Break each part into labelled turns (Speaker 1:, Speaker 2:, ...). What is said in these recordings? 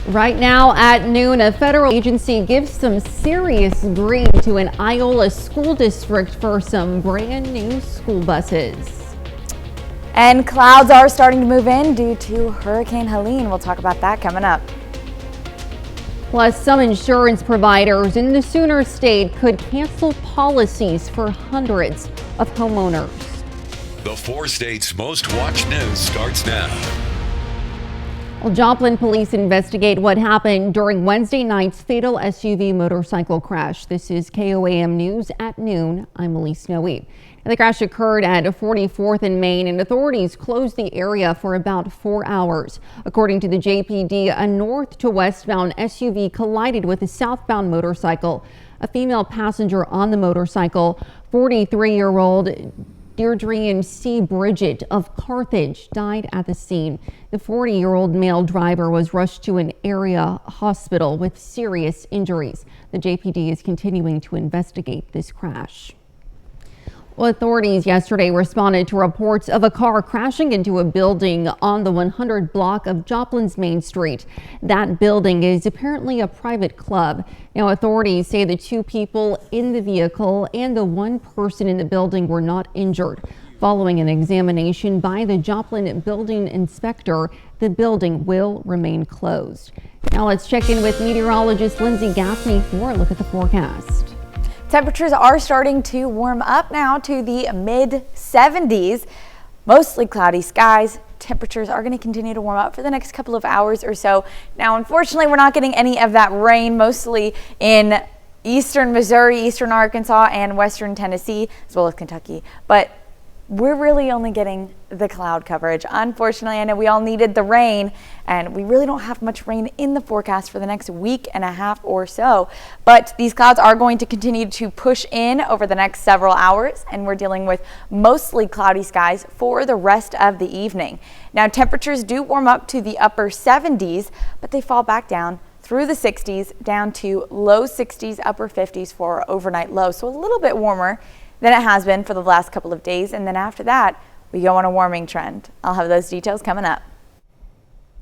Speaker 1: Right now at noon, a federal agency gives some serious green to an Iola school district for some brand new school buses.
Speaker 2: And clouds are starting to move in due to Hurricane Helene. We'll talk about that coming up.
Speaker 1: Plus, some insurance providers in the Sooner State could cancel policies for hundreds of homeowners.
Speaker 3: The 4 states' most watched news starts now.
Speaker 1: Well, Joplin police investigate what happened during Wednesday night's fatal SUV motorcycle crash. This is KOAM News at noon. I'm Elise Noe. The crash occurred at 44th and Main, and authorities closed the area for about 4 hours. According to the JPD, a north to westbound SUV collided with a southbound motorcycle. A female passenger on the motorcycle, 43-year-old Deirdre C. Bridget of Carthage, died at the scene. The 40-year-old male driver was rushed to an area hospital with serious injuries. The JPD is continuing to investigate this crash. Well, authorities yesterday responded to reports of a car crashing into a building on the 100 block of Joplin's Main Street. That building is apparently a private club. Now, authorities say the 2 people in the vehicle and the 1 person in the building were not injured. Following an examination by the Joplin building inspector, the building will remain closed. Now let's check in with meteorologist Lindsay Gaffney for a look at the forecast.
Speaker 2: Temperatures are starting to warm up now to the mid-70s. Mostly cloudy skies. Temperatures are going to continue to warm up for the next couple of hours or so. Now, unfortunately, we're not getting any of that rain, mostly in eastern Missouri, eastern Arkansas, and western Tennessee, as well as Kentucky. But we're really only getting the cloud coverage. Unfortunately, I know we all needed the rain, and we really don't have much rain in the forecast for the next week and a half or so. But these clouds are going to continue to push in over the next several hours, and we're dealing with mostly cloudy skies for the rest of the evening. Now, temperatures do warm up to the upper 70s, but they fall back down through the 60s, down to low 60s, upper 50s for overnight low. So a little bit warmer than it has been for the last couple of days. And then after that, we go on a warming trend. I'll have those details coming up.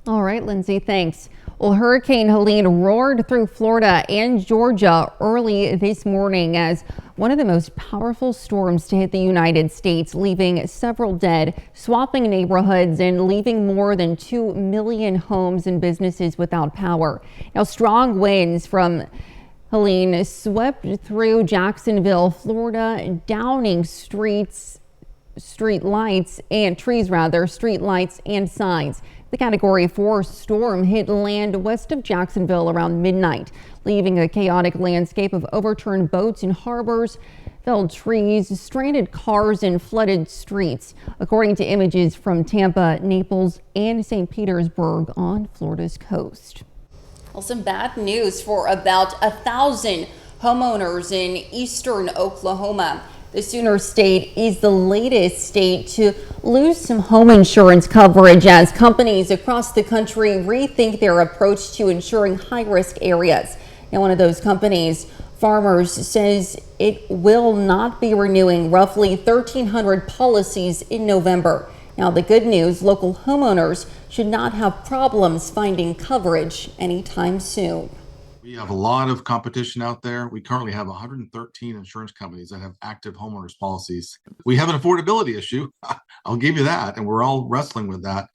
Speaker 1: All right, Lindsay, thanks. Well, Hurricane Helene roared through Florida and Georgia early this morning as one of the most powerful storms to hit the United States, leaving several dead, swamping neighborhoods, and leaving more than 2 million homes and businesses without power. Now, strong winds from Helene swept through Jacksonville, Florida, downing street lights and signs. The Category 4 storm hit land west of Jacksonville around midnight, leaving a chaotic landscape of overturned boats in harbors, felled trees, stranded cars, and flooded streets, according to images from Tampa, Naples, and St. Petersburg on Florida's coast. Well, some bad news for about 1,000 homeowners in eastern Oklahoma. The Sooner State is the latest state to lose some home insurance coverage as companies across the country rethink their approach to insuring high-risk areas. Now, one of those companies, Farmers, says it will not be renewing roughly 1,300 policies in November. Now, the good news, local homeowners should not have problems finding coverage anytime soon.
Speaker 4: We have a lot of competition out there. We currently have 113 insurance companies that have active homeowners policies. We have an affordability issue. I'll give you that. And we're all wrestling with that.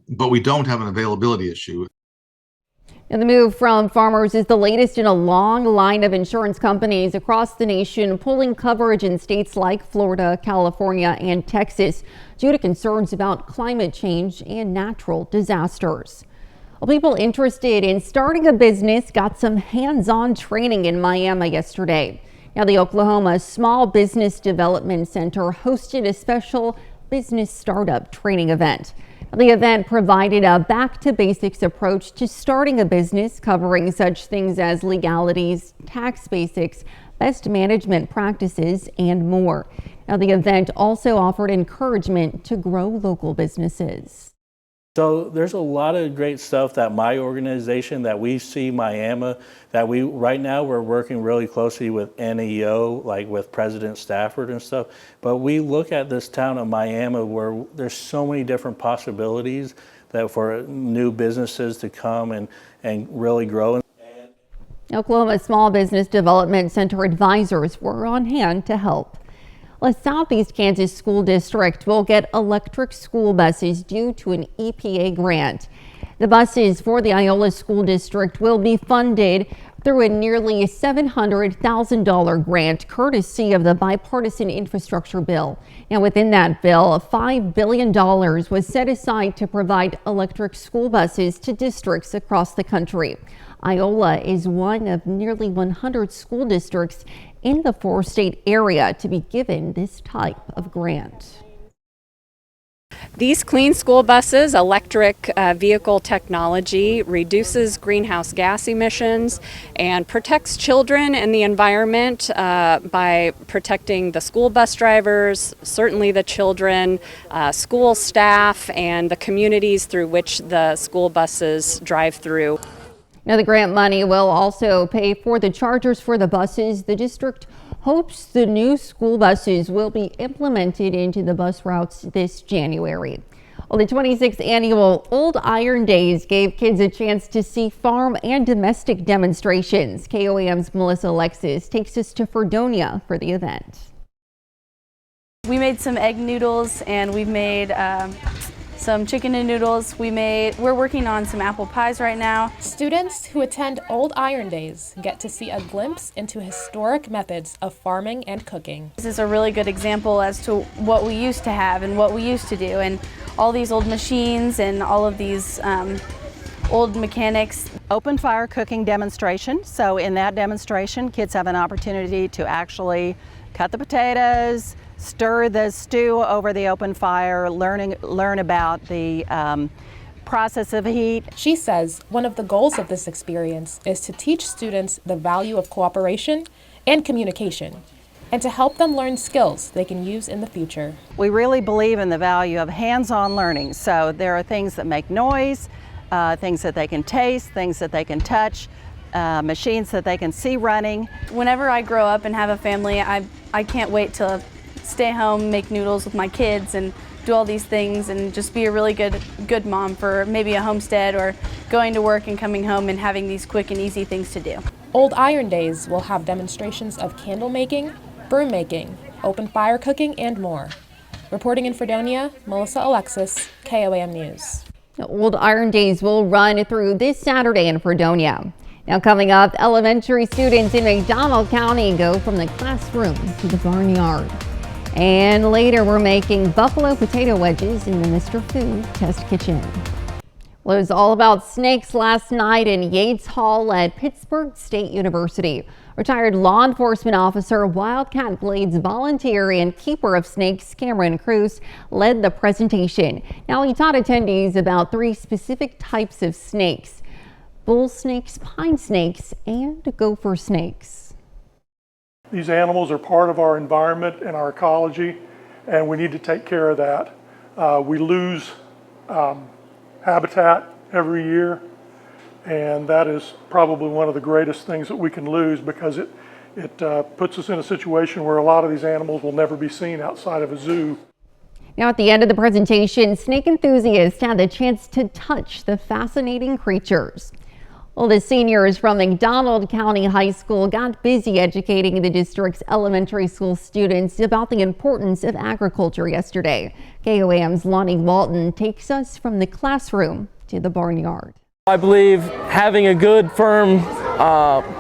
Speaker 4: But we don't have an availability issue.
Speaker 1: And the move from Farmers is the latest in a long line of insurance companies across the nation pulling coverage in states like Florida, California, and Texas due to concerns about climate change and natural disasters. Well, people interested in starting a business got some hands-on training in Miami yesterday. Now, the Oklahoma Small Business Development Center hosted a special business startup training event. The event provided a back-to-basics approach to starting a business, covering such things as legalities, tax basics, best management practices, and more. Now, the event also offered encouragement to grow local businesses.
Speaker 5: So there's a lot of great stuff that my organization, that we see Miami, that right now we're working really closely with NEO, like with President Stafford and stuff. But we look at this town of Miami where there's so many different possibilities for new businesses to come and really grow.
Speaker 1: Oklahoma Small Business Development Center advisors were on hand to help. The Southeast Kansas School District will get electric school buses due to an EPA grant. The buses for the Iola School District will be funded through a nearly $700,000 grant courtesy of the bipartisan infrastructure bill. Now, within that bill, $5 billion was set aside to provide electric school buses to districts across the country. Iola is one of nearly 100 school districts in the four-state area to be given this type of grant.
Speaker 6: These clean school buses, electric vehicle technology, reduces greenhouse gas emissions and protects children and the environment by protecting the school bus drivers, certainly the children, school staff, and the communities through which the school buses drive through.
Speaker 1: Now, the grant money will also pay for the chargers for the buses. The district hopes the new school buses will be implemented into the bus routes this January. Well, the 26th annual Old Iron Days gave kids a chance to see farm and domestic demonstrations. KOAM's Melissa Alexis takes us to Fredonia for the event.
Speaker 7: We made some egg noodles and we've made some chicken and noodles. We're working on some apple pies right now.
Speaker 8: Students who attend Old Iron Days get to see a glimpse into historic methods of farming and cooking.
Speaker 7: This is a really good example as to what we used to have and what we used to do, and all these old machines and all of these old mechanics.
Speaker 9: Open fire cooking demonstration. So in that demonstration, kids have an opportunity to actually cut the potatoes, stir the stew over the open fire, learn about the process of heat.
Speaker 8: She says one of the goals of this experience is to teach students the value of cooperation and communication, and to help them learn skills they can use in the future.
Speaker 9: We really believe in the value of hands-on learning. So there are things that make noise, things that they can taste, things that they can touch, machines that they can see running.
Speaker 7: Whenever I grow up and have a family, I can't wait to stay home, make noodles with my kids, and do all these things, and just be a really good mom for maybe a homestead or going to work and coming home and having these quick and easy things to do.
Speaker 8: Old Iron Days will have demonstrations of candle making, broom making, open fire cooking, and more. Reporting in Fredonia, Melissa Alexis, KOAM News.
Speaker 1: Old Iron Days will run through this Saturday in Fredonia. Now, coming up, elementary students in McDonald County go from the classroom to the barnyard. And later, we're making buffalo potato wedges in the Mr. Food Test Kitchen. Well, it was all about snakes last night in Yates Hall at Pittsburgh State University. Retired law enforcement officer, Wildcat Glades volunteer, and keeper of snakes, Cameron Cruz, led the presentation. Now, he taught attendees about 3 specific types of snakes: bull snakes, pine snakes, and gopher snakes.
Speaker 10: These animals are part of our environment and our ecology, and we need to take care of that. We lose habitat every year, and that is probably one of the greatest things that we can lose, because it puts us in a situation where a lot of these animals will never be seen outside of a zoo.
Speaker 1: Now, at the end of the presentation, snake enthusiasts had the chance to touch the fascinating creatures. Well, the seniors from McDonald County High School got busy educating the district's elementary school students about the importance of agriculture yesterday. KOAM's Lonnie Walton takes us from the classroom to the barnyard.
Speaker 11: I believe having a good, firm,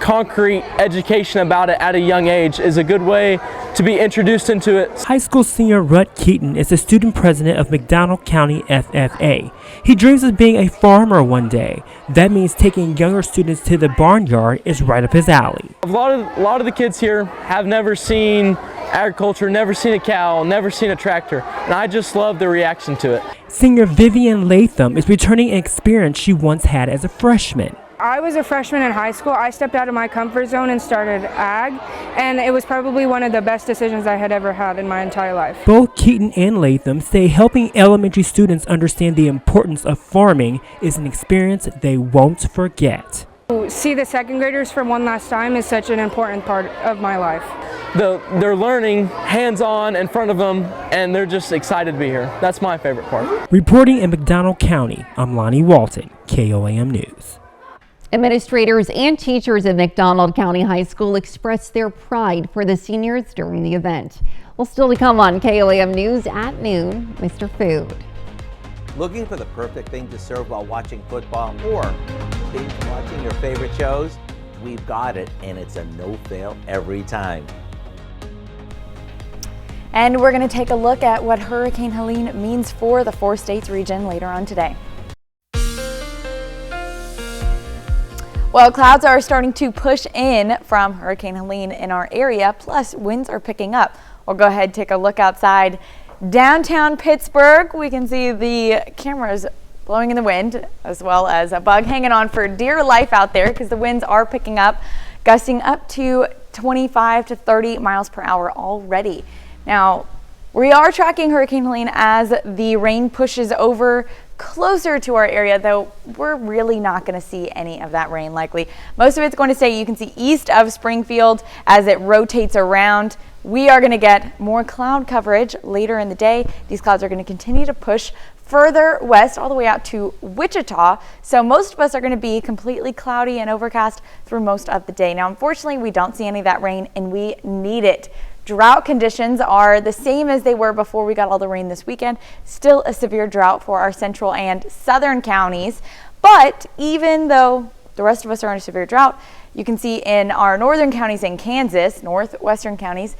Speaker 11: concrete education about it at a young age is a good way to be introduced into it.
Speaker 12: High school senior Rut Keaton is the student president of McDonald County FFA. He dreams of being a farmer one day. That means taking younger students to the barnyard is right up his alley.
Speaker 11: A lot of the kids here have never seen agriculture, never seen a cow, never seen a tractor, and I just love the reaction to it.
Speaker 12: Senior Vivian Latham is returning an experience she once had as a freshman.
Speaker 13: I was a freshman in high school. I stepped out of my comfort zone and started ag, and it was probably one of the best decisions I had ever had in my entire life.
Speaker 12: Both Keaton and Latham say helping elementary students understand the importance of farming is an experience they won't forget.
Speaker 13: To see the second graders for one last time is such an important part of my life.
Speaker 11: They're learning hands-on in front of them, and they're just excited to be here. That's my favorite part.
Speaker 12: Reporting in McDonald County, I'm Lonnie Walton, KOAM News.
Speaker 1: Administrators and teachers at McDonald County High School expressed their pride for the seniors during the event. Well, still to come on KOAM News at noon, Mr. Food.
Speaker 14: Looking for the perfect thing to serve while watching football or binge watching your favorite shows? We've got it, and it's a no-fail every time.
Speaker 2: And we're going to take a look at what Hurricane Helene means for the 4 states region later on today. Well, clouds are starting to push in from Hurricane Helene in our area, plus winds are picking up. We'll go ahead and take a look outside downtown Pittsburgh. We can see the cameras blowing in the wind, as well as a bug hanging on for dear life out there because the winds are picking up, gusting up to 25 to 30 miles per hour already. Now, we are tracking Hurricane Helene as the rain pushes over closer to our area, though we're really not going to see any of that rain likely. Most of it's going to stay, you can see, east of Springfield as it rotates around. We are going to get more cloud coverage later in the day. These clouds are going to continue to push further west all the way out to Wichita. So most of us are going to be completely cloudy and overcast through most of the day. Now, unfortunately, we don't see any of that rain and we need it. Drought conditions are the same as they were before we got all the rain this weekend. Still a severe drought for our central and southern counties. But even though the rest of us are in a severe drought, you can see in our northern counties in Kansas, northwestern counties,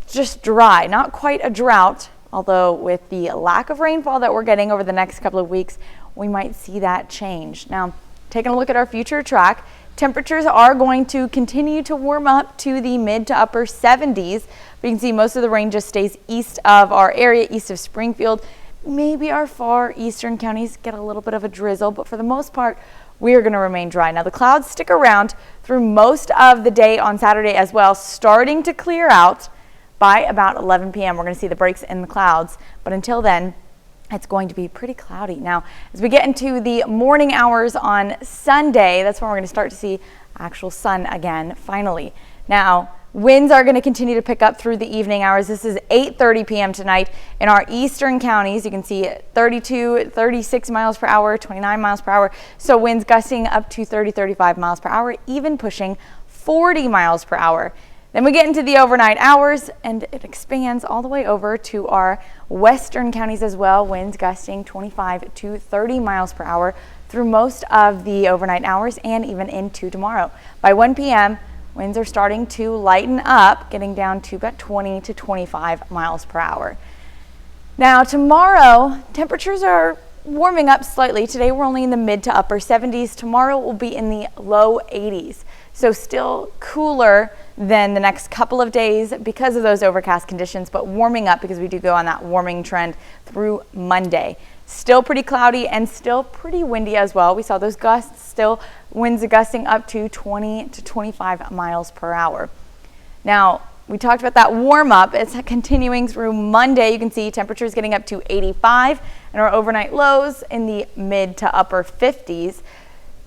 Speaker 2: just dry, not quite a drought. Although with the lack of rainfall that we're getting over the next couple of weeks, we might see that change. Now, taking a look at our future track, temperatures are going to continue to warm up to the mid to upper 70s. But you can see most of the rain just stays east of our area, east of Springfield. Maybe our far eastern counties get a little bit of a drizzle, but for the most part, we are going to remain dry. Now, the clouds stick around through most of the day on Saturday as well, starting to clear out by about 11 p.m. We're going to see the breaks in the clouds, but until then, it's going to be pretty cloudy. Now, as we get into the morning hours on Sunday, that's when we're going to start to see actual sun again, finally. Now, winds are going to continue to pick up through the evening hours. This is 8:30 p.m. tonight in our eastern counties. You can see 32, 36 miles per hour, 29 miles per hour. So winds gusting up to 30, 35 miles per hour, even pushing 40 miles per hour. Then we get into the overnight hours and it expands all the way over to our western counties as well. Winds gusting 25 to 30 miles per hour through most of the overnight hours and even into tomorrow. By 1 p.m., winds are starting to lighten up, getting down to about 20 to 25 miles per hour. Now tomorrow, temperatures are warming up slightly. Today we're only in the mid to upper 70s. Tomorrow will be in the low 80s. So still cooler than the next couple of days because of those overcast conditions, but warming up because we do go on that warming trend through Monday. Still pretty cloudy and still pretty windy as well. We saw those gusts, still winds gusting up to 20 to 25 miles per hour. Now, we talked about that warm up. It's continuing through Monday. You can see temperatures getting up to 85 and our overnight lows in the mid to upper 50s.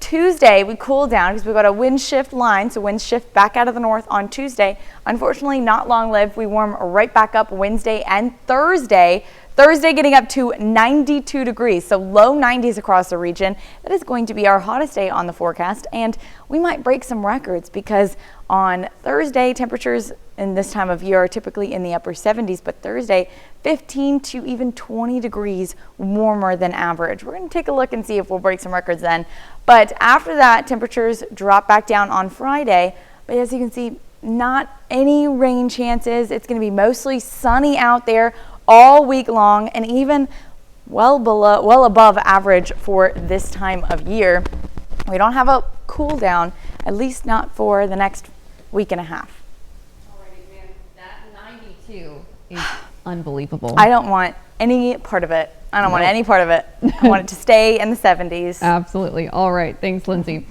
Speaker 2: Tuesday, we cool down because we've got a wind shift line, so winds shift back out of the north on Tuesday. Unfortunately, not long lived. We warm right back up Wednesday and Thursday. Thursday getting up to 92 degrees, so low 90s across the region. That is going to be our hottest day on the forecast, and we might break some records because on Thursday, temperatures in this time of year are typically in the upper 70s, but Thursday, 15 to even 20 degrees warmer than average. We're going to take a look and see if we'll break some records then. But after that, temperatures drop back down on Friday, but as you can see, not any rain chances. It's going to be mostly sunny out there all week long and even well above average for this time of year. We don't have a cool down, at least not for the next week and a half.
Speaker 1: Alrighty, man, that 92 is unbelievable.
Speaker 2: I don't want any part of it. I don't want any part of it. I want it to stay in the 70s.
Speaker 1: Absolutely. All right. Thanks, Lindsay.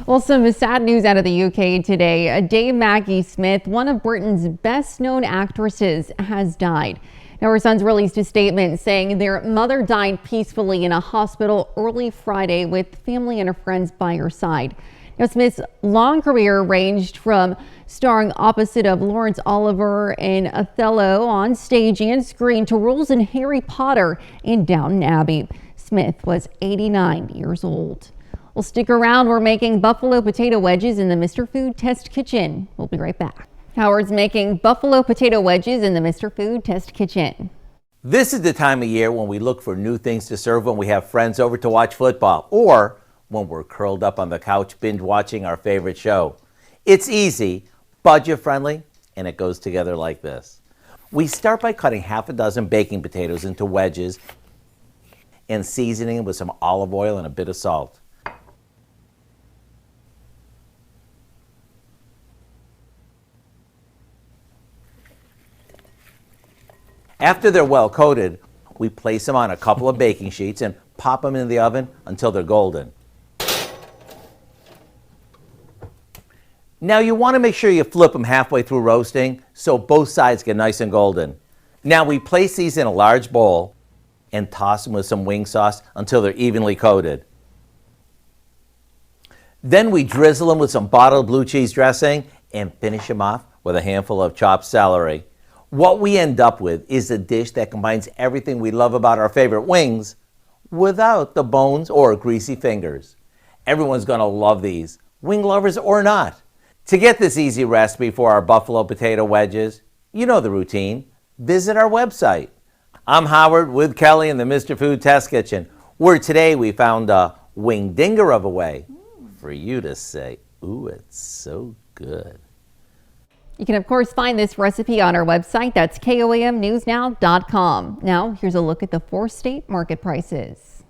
Speaker 1: Well, some sad news out of the UK today. Dame Maggie Smith, one of Britain's best known actresses, has died. Now, her sons released a statement saying their mother died peacefully in a hospital early Friday with family and her friends by her side. Now, Smith's long career ranged from starring opposite of Laurence Olivier in Othello on stage and screen to roles in Harry Potter and Downton Abbey. Smith was 89 years old. Well, stick around. We're making buffalo potato wedges in the Mr. Food Test Kitchen. We'll be right back. Howard's making buffalo potato wedges in the Mr. Food Test Kitchen.
Speaker 14: This is the time of year when we look for new things to serve when we have friends over to watch football or when we're curled up on the couch binge watching our favorite show. It's easy, budget friendly, and it goes together like this. We start by cutting half a dozen baking potatoes into wedges and seasoning them with some olive oil and a bit of salt. After they're well coated, we place them on a couple of baking sheets and pop them in the oven until they're golden. Now you want to make sure you flip them halfway through roasting so both sides get nice and golden. Now we place these in a large bowl and toss them with some wing sauce until they're evenly coated. Then we drizzle them with some bottled blue cheese dressing and finish them off with a handful of chopped celery. What we end up with is a dish that combines everything we love about our favorite wings without the bones or greasy fingers. Everyone's going to love these, wing lovers or not. To get this easy recipe for our buffalo potato wedges, you know the routine. Visit our website. I'm Howard with Kelly in the Mr. Food Test Kitchen, where today we found a wing dinger of a way for you to say, ooh, it's so good.
Speaker 1: You can, of course, find this recipe on our website. That's KOAMnewsnow.com. Now, here's a look at the 4-state market prices.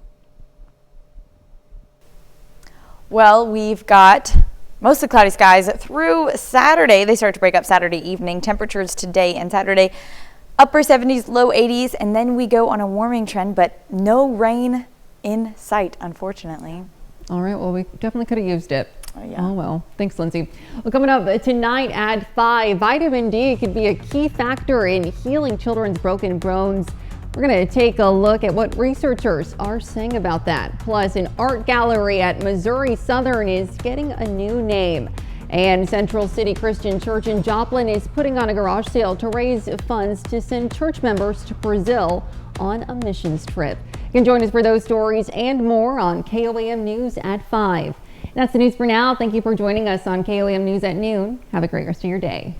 Speaker 2: Well, we've got mostly cloudy skies through Saturday. They start to break up Saturday evening. Temperatures today and Saturday, upper 70s, low 80s, and then we go on a warming trend, but no rain in sight, unfortunately.
Speaker 1: All right, well, we definitely could have used it.
Speaker 2: Oh, yeah.
Speaker 1: Oh, well, thanks, Lindsay. Well, coming up tonight at 5, vitamin D could be a key factor in healing children's broken bones. We're going to take a look at what researchers are saying about that. Plus, an art gallery at Missouri Southern is getting a new name. And Central City Christian Church in Joplin is putting on a garage sale to raise funds to send church members to Brazil on a missions trip. You can join us for those stories and more on KOAM News at 5. That's the news for now. Thank you for joining us on KOAM News at noon. Have a great rest of your day.